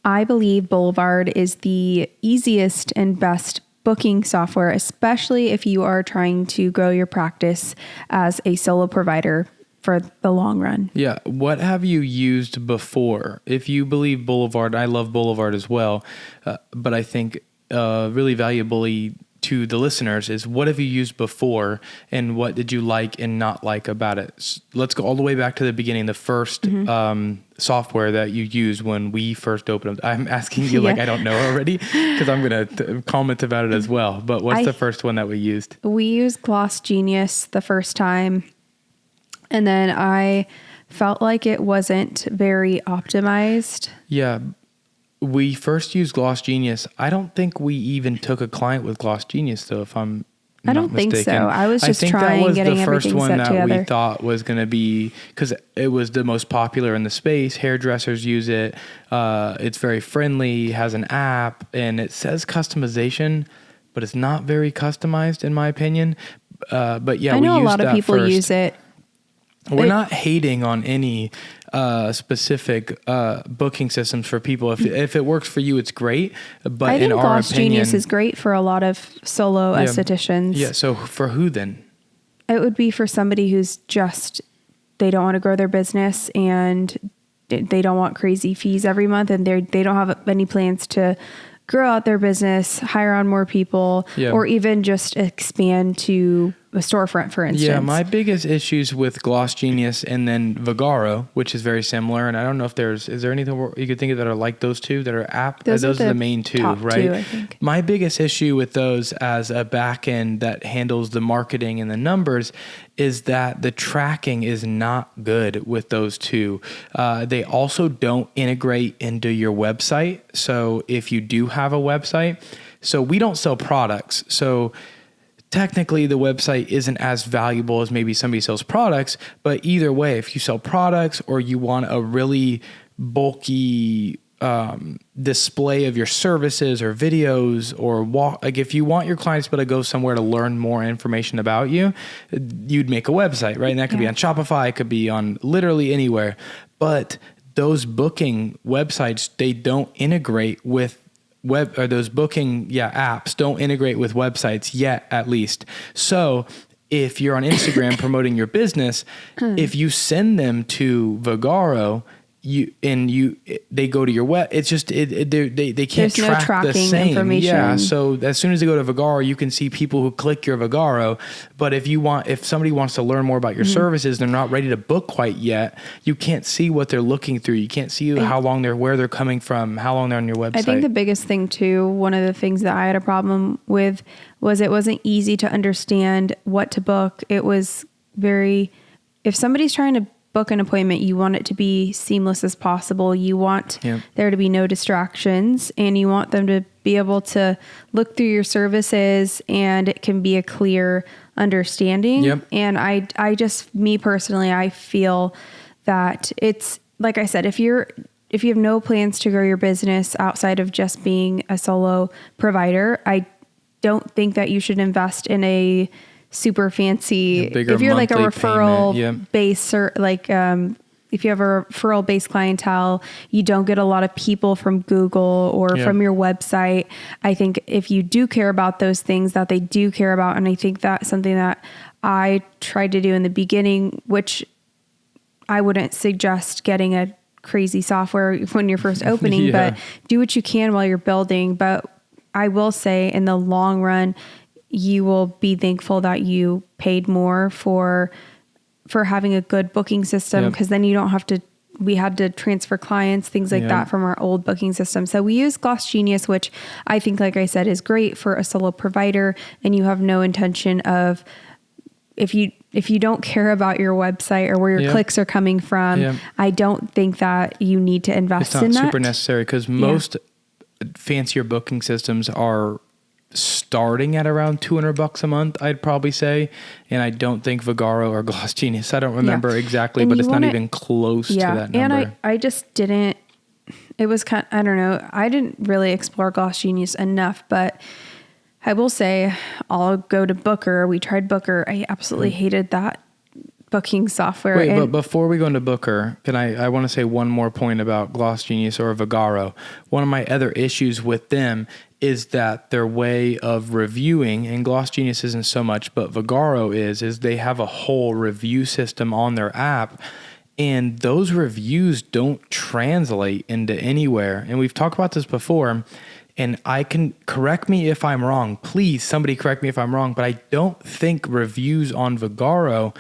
I believe Boulevard is the easiest and best booking software, especially if you are trying to grow your practice as a solo provider for the long run. Yeah. What have you used before? If you believe Boulevard, I love Boulevard as well. But I think really valuably to the listeners is, what have you used before and what did you like and not like about it? Let's go all the way back to the beginning. The first software that you used when we first opened up. I'm asking you like I don't know already, because I'm going to comment about it as well. But what's the first one that we used? We used Gloss Genius the first time. And then I felt like it wasn't very optimized. Yeah. We first used Gloss Genius. I don't think we even took a client with Gloss Genius, though, if I'm I don't think so. I was just trying, getting everything set together. I think that was the first one that we thought was going to be, because it was the most popular in the space. Hairdressers use it. It's very friendly, has an app, and it says customization, but it's not very customized in my opinion. But yeah, I know we used a lot of people first. use it. We're not hating on any specific booking systems for people. If it works for you, it's great. But I think in our Gloss opinion, Genius is great for a lot of solo estheticians. Yeah. So for who then? It would be for somebody who's just, they don't want to grow their business and they don't want crazy fees every month, and they don't have any plans to grow out their business, hire on more people, or even just expand to a storefront, for instance. Yeah, my biggest issues with Gloss Genius and then Vagaro, which is very similar, and I don't know if is there anything you could think of that are like those two that are app? Those are the main two, right? Two, I think. My biggest issue with those as a back end that handles the marketing and the numbers is that the tracking is not good with those two. They also don't integrate into your website. So if you do have a website, so we don't sell products. So technically the website isn't as valuable as maybe somebody sells products, but either way, if you sell products or you want a really bulky display of your services or videos, or like if you want your clients to go somewhere to learn more information about you, you'd make a website, right? And that could be on Shopify, it could be on literally anywhere. But those booking websites, they don't integrate with those booking apps don't integrate with websites yet, at least. So if you're on Instagram promoting your business, if you send them to Vagaro, they go to your web. It's just they can't track the same information. Yeah. So as soon as they go to Vagaro, you can see people who click your Vagaro. But if somebody wants to learn more about your services, they're not ready to book quite yet. You can't see what they're looking through. You can't see where they're coming from, how long they're on your website. I think the biggest thing too, one of the things that I had a problem with was it wasn't easy to understand what to book. It was if somebody's trying to book an appointment, you want it to be seamless as possible. You want there to be no distractions, and you want them to be able to look through your services and it can be a clear understanding. And I just, me personally, I feel that it's, like I said, if you have no plans to grow your business outside of just being a solo provider, I don't think that you should invest in a super fancy, if you're like a referral base, or like if you have a referral based clientele, you don't get a lot of people from Google or from your website. I think if you do care about those things that they do care about, and I think that's something that I tried to do in the beginning, which I wouldn't suggest getting a crazy software when you're first opening, but do what you can while you're building. But I will say in the long run, you will be thankful that you paid more for having a good booking system, because then you don't have to, we had to transfer clients, things like that from our old booking system. So we use Gloss Genius, which I think, like I said, is great for a solo provider, and you have no intention of, if you don't care about your website or where your clicks are coming from, I don't think that you need to invest in that. It's not super necessary, because most fancier booking systems are starting at around $200 a month, I'd probably say. And I don't think Vagaro or Gloss Genius, I don't remember exactly, but it's not even close to that number. And I just didn't, it was kind of, I don't know, I didn't really explore Gloss Genius enough, but I will say I'll go to Booker. We tried Booker. I absolutely hated that booking software. Wait, but before we go into Booker, I want to say one more point about Gloss Genius or Vagaro. One of my other issues with them is that their way of reviewing, and Gloss Genius isn't so much, but Vagaro is they have a whole review system on their app, and those reviews don't translate into anywhere. And we've talked about this before, and I can correct me if I'm wrong. Please, somebody correct me if I'm wrong, but I don't think reviews on Vagaro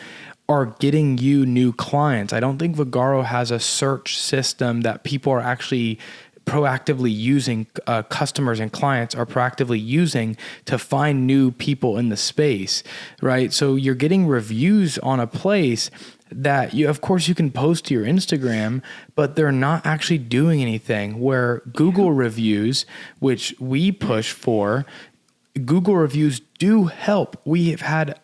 are getting you new clients. I don't think Vagaro has a search system that people are actually proactively using, customers and clients are proactively using to find new people in the space, right? So you're getting reviews on a place that of course you can post to your Instagram, but they're not actually doing anything. Where Google reviews, which we push for, Google reviews do help. We have had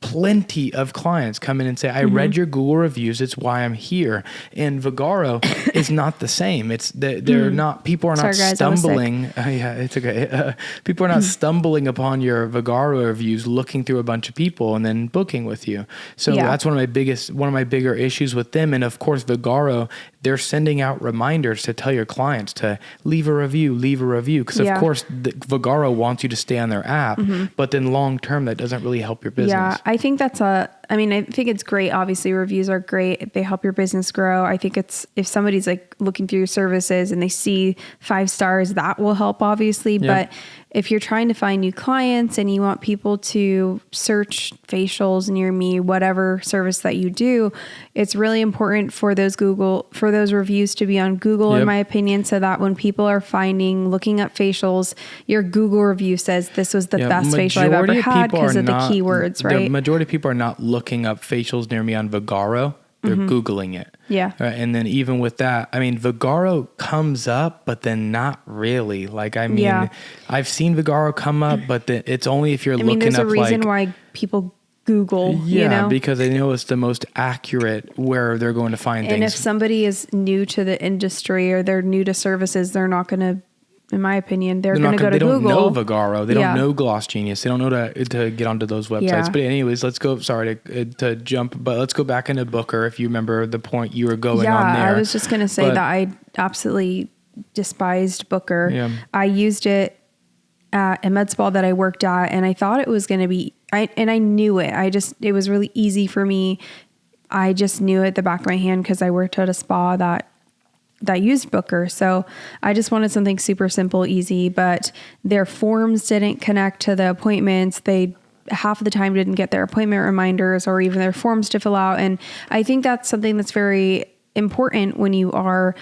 plenty of clients come in and say, I read your Google reviews. It's why I'm here. And Vagaro is not the same. It's they're not, people are not stumbling. Yeah, it's okay. People are not stumbling upon your Vagaro reviews, looking through a bunch of people and then booking with you. So that's one of my bigger issues with them. And of course, Vagaro, they're sending out reminders to tell your clients to leave a review. Because of course, Vagaro wants you to stay on their app, but then long term, that doesn't really help your business. Yeah, I think I think it's great. Obviously, reviews are great. They help your business grow. I think it's, if somebody's like looking through your services and they see 5 stars, that will help, obviously. Yep. But if you're trying to find new clients and you want people to search facials near me, whatever service that you do, it's really important for those reviews to be on Google, in my opinion, so that when people are looking up facials, your Google review says this was the best facial I've ever had because of the keywords, right? The majority of people are not looking up facials near me on Vagaro. They're Googling it. Yeah. Right? And then even with that, Vagaro comes up, but then not really. I've seen Vagaro come up, but it's only if you're looking up. There's a reason why people Google, because they know it's the most accurate where they're going to find things. And if somebody is new to the industry or they're new to services, they're not going to, in my opinion, they're going to go to Google. They don't know Vagaro. They don't know Gloss Genius. They don't know to get onto those websites. Yeah. But anyways, let's go. Sorry to jump, but let's go back into Booker. If you remember the point you were going on there. I was just going to say that I absolutely despised Booker. Yeah. I used it at a med spa that I worked at, and I thought it was going to be, and I knew it. It was really easy for me. I just knew it at the back of my hand because I worked at a spa that used Booker. So I just wanted something super simple, easy, but their forms didn't connect to the appointments. They half of the time didn't get their appointment reminders or even their forms to fill out. And I think that's something that's very important when you are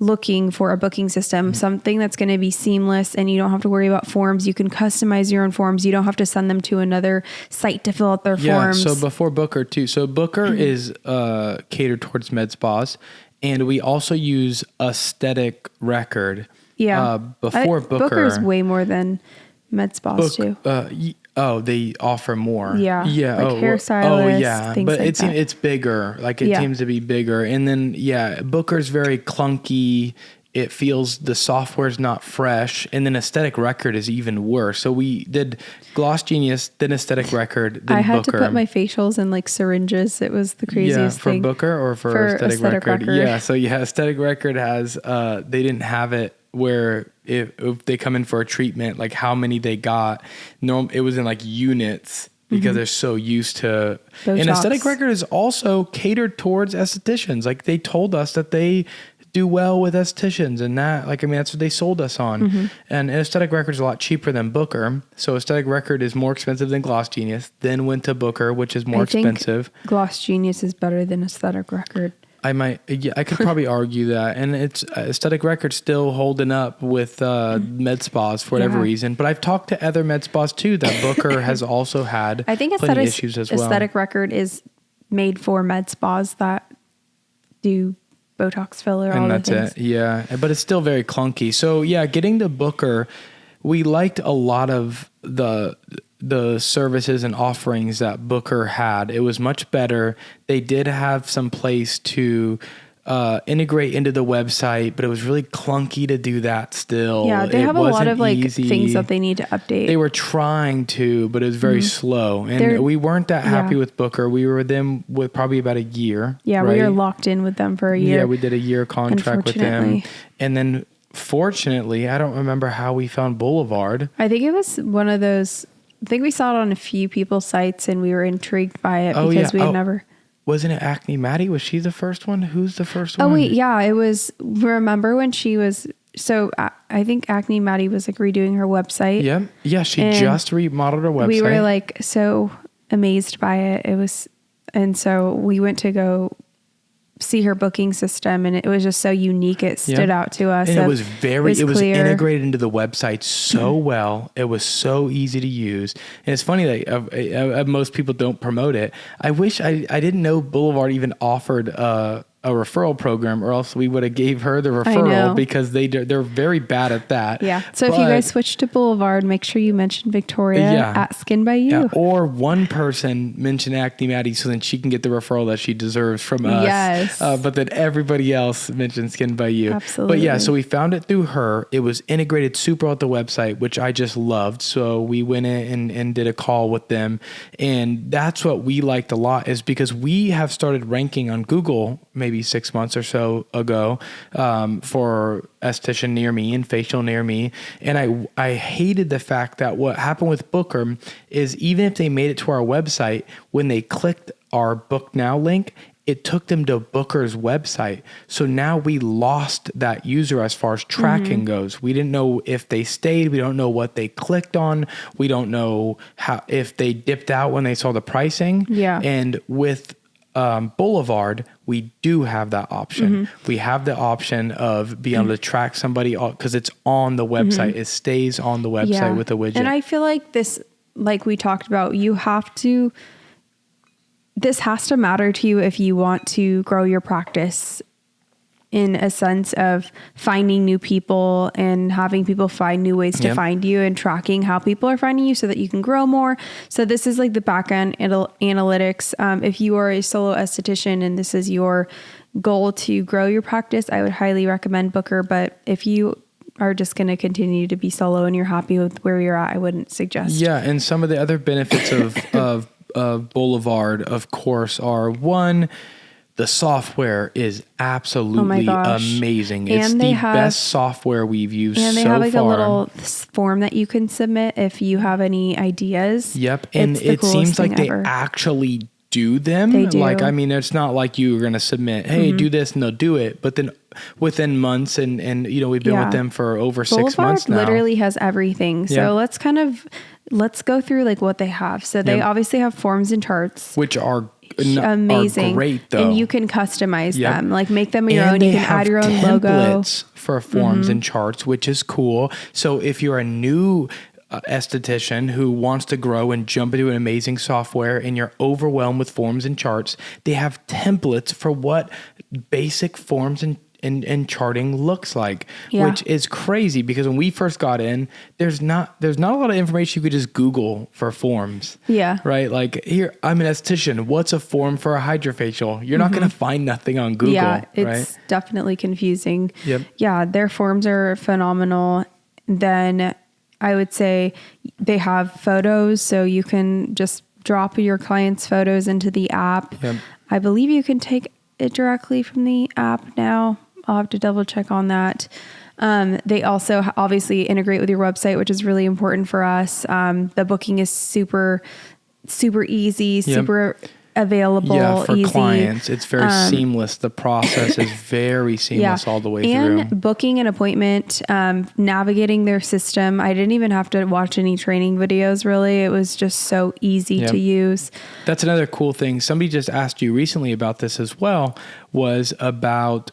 looking for a booking system, something that's going to be seamless and you don't have to worry about forms. You can customize your own forms. You don't have to send them to another site to fill out their forms. So before Booker too. So Booker is catered towards med spas. And we also use Aesthetic Record. Yeah. Before Booker. Booker's way more than med spas too. They offer more. Yeah. Yeah. Like hairstylists, things but like that. It's bigger. It seems to be bigger. And then, Booker's very clunky. It feels the software's not fresh. And then Aesthetic Record is even worse. So we did Gloss Genius, then Aesthetic Record, then Booker. I had to put my facials in syringes. It was the craziest thing. For Booker or for Aesthetic Record? Yeah. So Aesthetic Record has, they didn't have it where if they come in for a treatment, how many they got. No, it was in units. Because they're so used to Botox. And Aesthetic Record is also catered towards estheticians. They told us that they do well with estheticians, and that that's what they sold us on. And Aesthetic Record is a lot cheaper than Booker. So Aesthetic Record is more expensive than Gloss Genius, then went to Booker, which is more expensive. Gloss Genius is better than Aesthetic Record. I could probably argue that. And it's Aesthetic Record still holding up with med spas for whatever reason. But I've talked to other med spas too that Booker has also had plenty issues as well. Aesthetic Record is made for med spas that do Botox filler, and all that's the things. It. Yeah, but it's still very clunky. So getting to Booker, we liked a lot of the services and offerings that Booker had. It was much better. They did have some place to integrate into the website, but it was really clunky to do that still. Yeah, they have a lot of like things that they need to update. They were trying to, but it was very slow. And we weren't that happy with Booker. We were with them with probably about a year. Yeah, right? We were locked in with them for a year. Yeah, we did a year contract with them. And then fortunately, I don't remember how we found Boulevard. I think it was one of those, I think we saw it on a few people's sites and we were intrigued by it because we had never... Wasn't it Acne Maddie? Was she the first one? Who's the first one? Oh, wait. Yeah, it was. Remember when she was. So I think Acne Maddie was like redoing her website. Yeah. Yeah. She just remodeled her website. We were like so amazed by it. It was. And so we went to go see her booking system and it was just so unique. It stood out to us. And it was integrated into the website so well. It was so easy to use. And it's funny that most people don't promote it. I wish I didn't know Boulevard even offered a referral program, or else we would have gave her the referral because they're very bad at that. Yeah. So if you guys switch to Boulevard, make sure you mention Victoria at Skin by You. Yeah. Or one person mention Acne Maddie so then she can get the referral that she deserves from us. Yes. But then everybody else mentioned Skin by You. Absolutely. But yeah, so we found it through her. It was integrated super with the website, which I just loved. So we went in and did a call with them. And that's what we liked a lot, is because we have started ranking on Google maybe 6 months or so ago for esthetician near me and facial near me. And I hated the fact that what happened with Booker is even if they made it to our website, when they clicked our Book Now link, it took them to Booker's website. So now we lost that user as far as tracking goes. We didn't know if they stayed. We don't know what they clicked on. We don't know if they dipped out when they saw the pricing. Yeah. And with Boulevard, we do have that option. We have the option of being able to track somebody because it's on the website. It stays on the website with a widget. And I feel like this, like we talked about, this has to matter to you if you want to grow your practice in a sense of finding new people and having people find new ways to find you and tracking how people are finding you so that you can grow more. So this is like the back end analytics. If you are a solo esthetician and this is your goal to grow your practice, I would highly recommend Booker. But if you are just going to continue to be solo and you're happy with where you're at, I wouldn't suggest. Yeah. And some of the other benefits of Boulevard, of course, are one, the software is absolutely amazing. It's the best software we've used so far. And they have like a little form that you can submit if you have any ideas. Yep. And it seems like they actually do them. They do. Like, I mean, it's not like you're going to submit, hey, do this, and they'll do it. But then within months and you know, we've been with them for over 6 months now. Literally has everything. So let's go through like what they have. So they obviously have forms and charts, which are amazing, are great though, and you can customize them, like make them your own. You can add your own logo for forms and charts, which is cool. So if you're a new esthetician who wants to grow and jump into an amazing software and you're overwhelmed with forms and charts, they have templates for what basic forms and charting looks like, which is crazy because when we first got in, there's not a lot of information you could just Google for forms. Yeah. Right. Like, here, I'm an esthetician. What's a form for a hydrofacial? You're not going to find nothing on Google. Yeah. It's definitely confusing. Yep. Yeah. Their forms are phenomenal. Then I would say they have photos, so you can just drop your client's photos into the app. Yep. I believe you can take it directly from the app now. I'll have to double check on that. They also obviously integrate with your website, which is really important for us. The booking is super, super easy, super available. Yeah, for easy. clients, it's very seamless. The process is very seamless all the way through. And booking an appointment, navigating their system. I didn't even have to watch any training videos, really. It was just so easy to use. That's another cool thing. Somebody just asked you recently about this as well, was about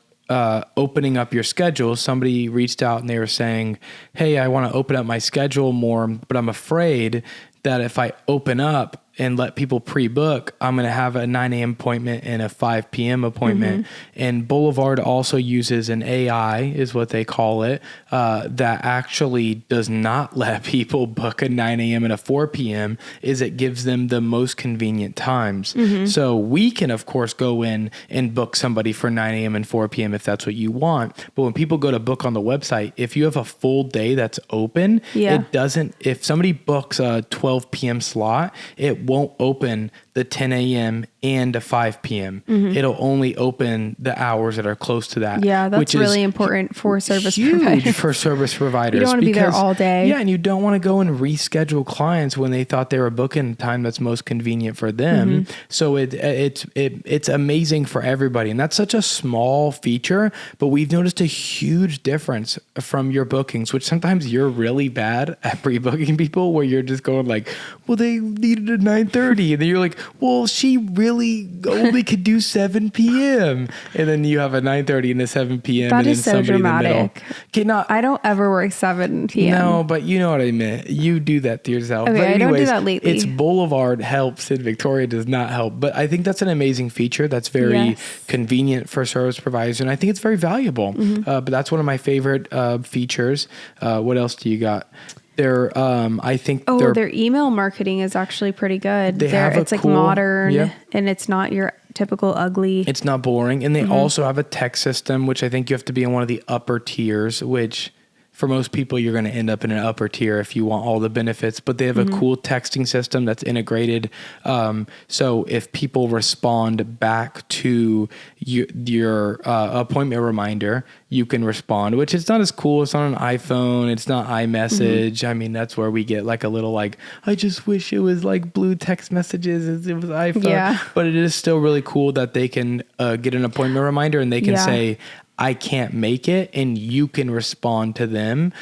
opening up your schedule. Somebody reached out and they were saying, hey, I want to open up my schedule more, but I'm afraid that if I open up and let people pre-book, I'm going to have a 9 a.m. appointment and a 5 p.m. appointment. And Boulevard also uses an AI, is what they call it, that actually does not let people book a 9 a.m. and a 4 p.m. is it gives them the most convenient times. So we can, of course, go in and book somebody for 9 a.m. and 4 p.m. if that's what you want. But when people go to book on the website, if you have a full day that's open, it doesn't, if somebody books a 12 p.m. slot, it won't open the 10 a.m. and a 5 p.m. It'll only open the hours that are close to that. Yeah, that's which really is important for service huge providers. for service providers. You don't want to be there all day. Yeah, and you don't want to go and reschedule clients when they thought they were booking time that's most convenient for them. So it's amazing for everybody, and that's such a small feature. But we've noticed a huge difference from your bookings, which sometimes you're really bad at pre-booking people, where you're just going like, well, they needed a 9:30, and then you're like, well, she really only could do 7 p.m. And then you have a 9:30 and a 7 p.m. That and is then so somebody dramatic. in the middle. Okay, not, I don't ever work 7 p.m. no, but you know what I meant. You do that to yourself. Okay, but anyways, I don't do that lately. It's Boulevard helps and Victoria does not help. But I think that's an amazing feature that's very convenient for service providers. And I think it's very valuable. But that's one of my favorite features. What else do you got? I think their email marketing is actually pretty good. It's like modern and it's not your typical ugly. It's not boring. And they also have a text system, which I think you have to be in one of the upper tiers, which for most people, you're going to end up in an upper tier if you want all the benefits, but they have a cool texting system that's integrated. So if people respond back to your appointment reminder, you can respond, which it's not as cool. It's on an iPhone. It's not iMessage. I mean, that's where we get like a little like, I just wish it was like blue text messages as it was iPhone. Yeah. But it is still really cool that they can get an appointment reminder and they can say, I can't make it, and you can respond to them.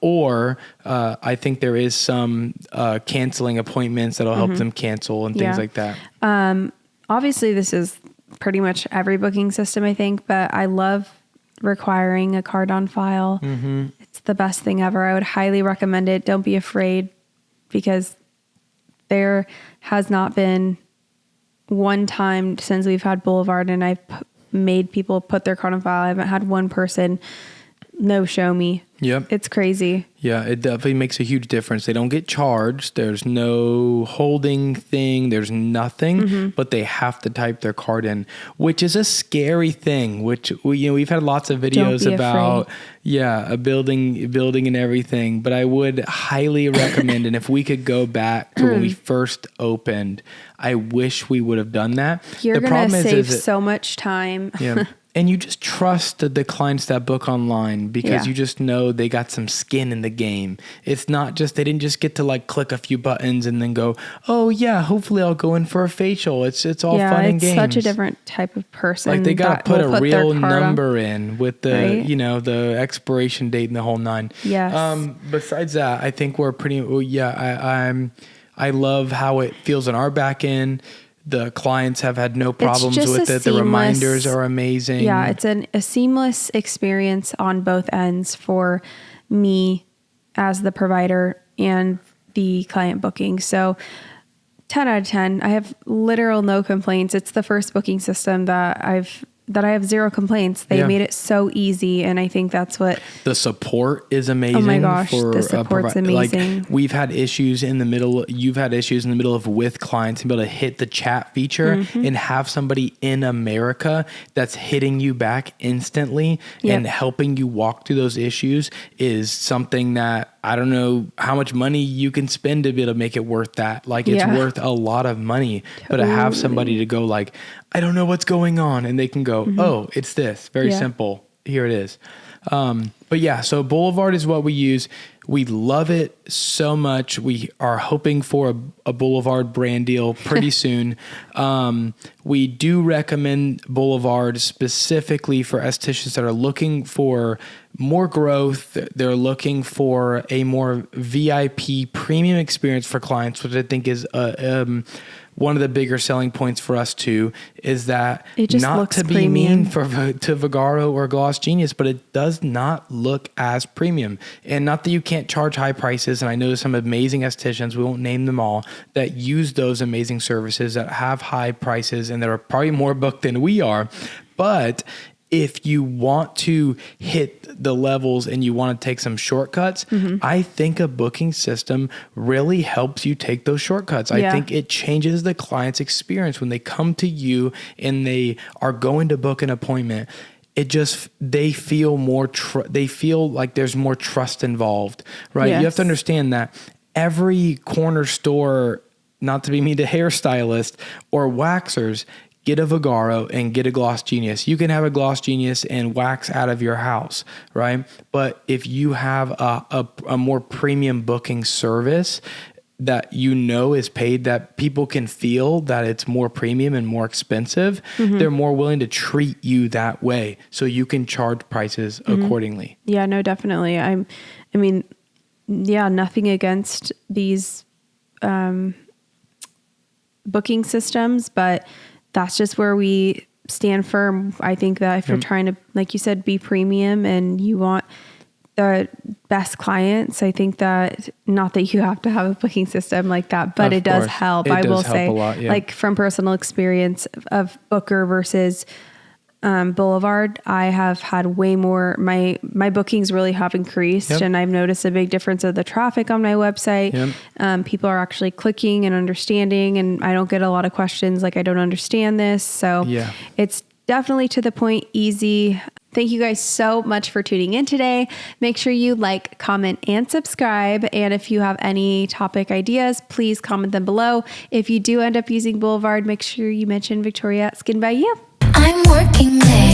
Or I think there is some canceling appointments that'll help them cancel and things like that. Obviously, this is pretty much every booking system, I think, but I love requiring a card on file. It's the best thing ever. I would highly recommend it. Don't be afraid, because there has not been one time since we've had Boulevard and I've made people put their card on file. I haven't had one person no show me. Yep. It's crazy. Yeah, it definitely makes a huge difference. They don't get charged. There's no holding thing. There's nothing, but they have to type their card in, which is a scary thing, which we've had lots of videos about, a building and everything, but I would highly recommend, and if we could go back to when we first opened, I wish we would have done that. You're going to save so much time. Yeah. And you just trust the clients that book online because you just know they got some skin in the game. It's not just, they didn't just get to like click a few buttons and then go, oh yeah, hopefully I'll go in for a facial. It's all fun and games. It's such a different type of person. Like they got to put a real number in with the, the expiration date and the whole nine. Yes. Besides that, I think we're pretty, I love how it feels on our back end. The clients have had no problems with it. The reminders are amazing. Yeah, it's a seamless experience on both ends for me as the provider and the client booking. So 10 out of 10. I have literal no complaints. It's the first booking system that I have zero complaints. They made it so easy, and I think that's what... The support is amazing. Oh my gosh, the support's amazing. Like we've had issues in the middle, you've had issues in the middle of with clients and be able to hit the chat feature and have somebody in America that's hitting you back instantly and helping you walk through those issues is something that I don't know how much money you can spend to be able to make it worth that. Like it's worth a lot of money, but to have somebody to go like, I don't know what's going on. And they can go, oh, it's this. Very simple. Here it is. But yeah, so Boulevard is what we use. We love it so much. We are hoping for a Boulevard brand deal pretty soon. We do recommend Boulevard specifically for estheticians that are looking for more growth. They're looking for a more VIP premium experience for clients, which I think is one of the bigger selling points for us too is that it just not looks to be premium. mean to Vagaro or Gloss Genius, but it does not look as premium. And not that you can't charge high prices. And I know some amazing estheticians, we won't name them all, that use those amazing services that have high prices and that are probably more booked than we are. But if you want to hit the levels and you want to take some shortcuts, I think a booking system really helps you take those shortcuts. I think it changes the client's experience when they come to you and they are going to book an appointment. They feel they feel like there's more trust involved, right? Yes. You have to understand that every corner store, not to be mean to hairstylists or waxers, get a Vagaro and get a Gloss Genius. You can have a Gloss Genius and wax out of your house, right? But if you have a more premium booking service that is paid, that people can feel that it's more premium and more expensive, they're more willing to treat you that way. So you can charge prices accordingly. Yeah, no, definitely. Nothing against these booking systems, but that's just where we stand firm. I think that if you're trying to, like you said, be premium and you want the best clients, I think that not that you have to have a booking system like that, but it does help. I will say, like from personal experience of Booker versus Boulevard, I have had way more, my bookings really have increased and I've noticed a big difference of the traffic on my website. People are actually clicking and understanding, and I don't get a lot of questions like I don't understand this. So it's definitely to the point, easy. Thank you guys so much for tuning in today. Make sure you like, comment, and subscribe. And if you have any topic ideas, please comment them below. If you do end up using Boulevard, make sure you mention Victoria at Skin by You. I'm working late.